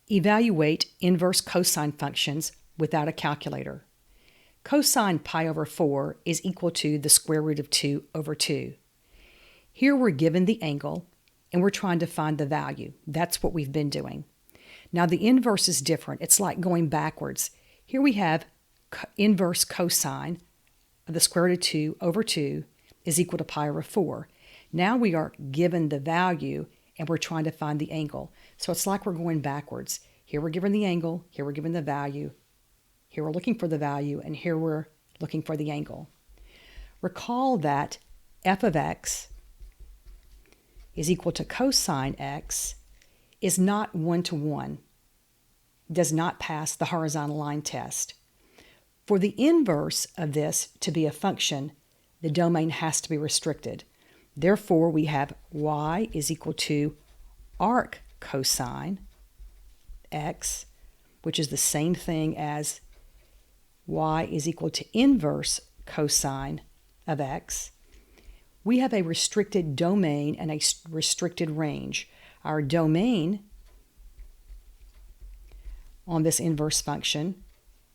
Evaluate inverse cosine functions without a calculator. Cosine pi over 4 is equal to the square root of 2 over 2. Here we're given the angle, and we're trying to find the value. That's what we've been doing. Now the inverse is different. It's like going backwards. Here we have inverse cosine of the square root of 2 over 2 is equal to pi over 4. Now we are given the value, and we're trying to find the angle. So it's like we're going backwards. Here we're given the angle, here we're given the value, here we're looking for the value, and here we're looking for the angle. Recall that f of x is equal to cosine x is not 1-to-1, does not pass the horizontal line test. For the inverse of this to be a function, the domain has to be restricted. Therefore, we have y is equal to arc cosine x, which is the same thing as y is equal to inverse cosine of x. We have a restricted domain and a restricted range. Our domain on this inverse function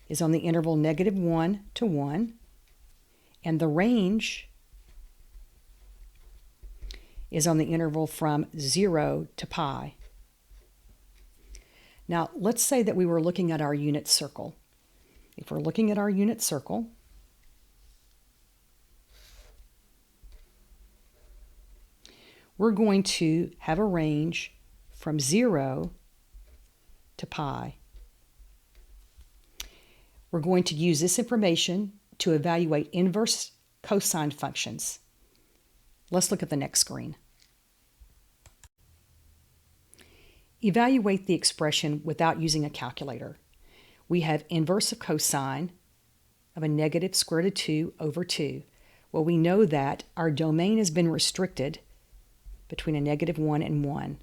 is on the interval -1 to 1, and the range is on the interval from 0 to pi. Now, let's say that we were looking at our unit circle. If we're looking at our unit circle, we're going to have a range from 0 to pi. We're going to use this information to evaluate inverse cosine functions. Let's look at the next screen. Evaluate the expression without using a calculator. We have inverse of cosine of a negative square root of 2 over 2. Well, we know that our domain has been restricted between a -1 and 1.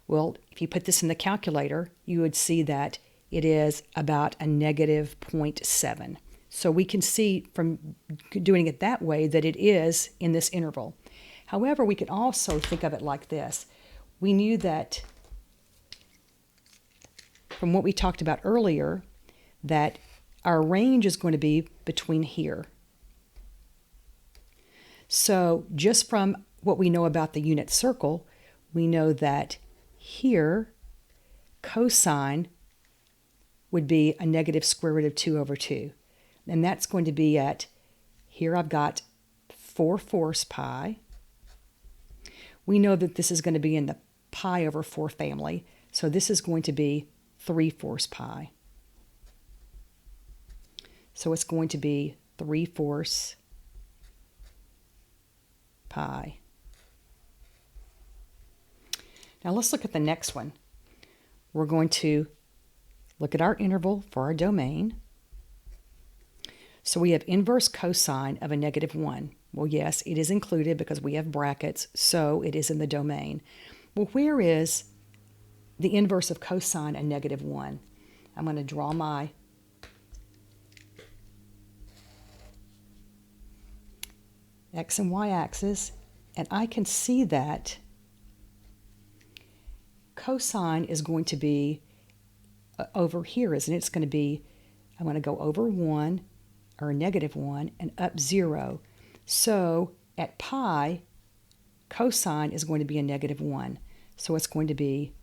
Well, if you put this in the calculator, you would see that it is about a -0.7. So we can see from doing it that way that it is in this interval. However, we could also think of it like this. We knew that from what we talked about earlier, that our range is going to be between here. So just from what we know about the unit circle, we know that here cosine would be a negative square root of 2 over 2. And that's going to be at, here I've got 4/4 pi. We know that this is going to be in the pi over 4 family, so this is going to be 3/4 pi. So it's going to be 3/4 pi. Now let's look at the next one. We're going to look at our interval for our domain. So we have inverse cosine of a -1. Well, yes, it is included because we have brackets, so it is in the domain. Well, where is the inverse of cosine of -1? I'm going to draw my x and y axis, and I can see that cosine is going to be over here, isn't it? It's going to be, I'm going to go over 1, or -1, and up 0. So at pi, cosine is going to be a -1. So it's going to be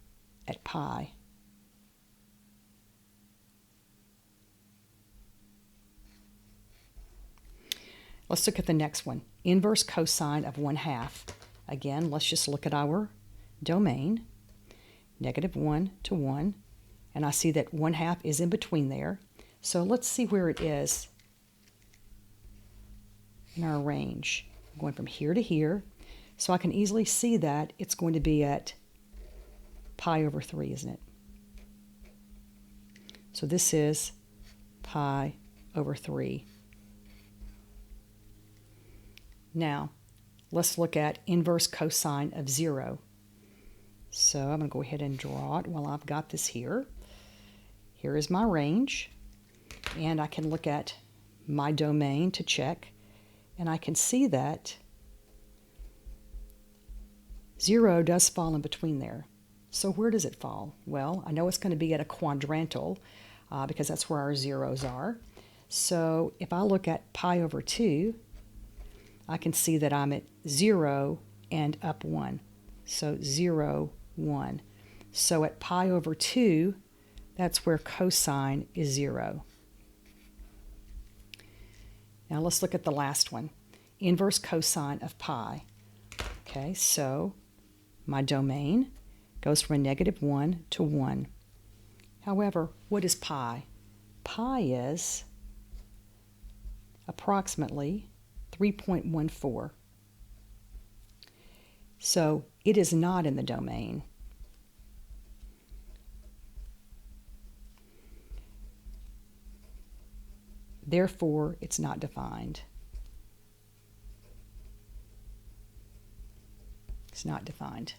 at pi. Let's look at the next one. Inverse cosine of 1/2. Again, let's just look at our domain. -1 to 1. And I see that 1/2 is in between there. So let's see where it is in our range. I'm going from here to here. So I can easily see that it's going to be at pi over 3, isn't it? So this is pi over 3. Now, let's look at inverse cosine of 0. So I'm going to go ahead and draw it while I've got this here. Here is my range, and I can look at my domain to check, and I can see that 0 does fall in between there. So where does it fall? Well, I know it's going to be at a quadrantal because that's where our zeros are. So if I look at pi over 2, I can see that I'm at 0 and up 1. So 0, 1. So at pi over 2, that's where cosine is 0. Now let's look at the last one. Inverse cosine of pi. Okay, so my domain goes from a -1 to 1. However, what is pi? Pi is approximately 3.14. So it is not in the domain. Therefore, it's not defined. It's not defined.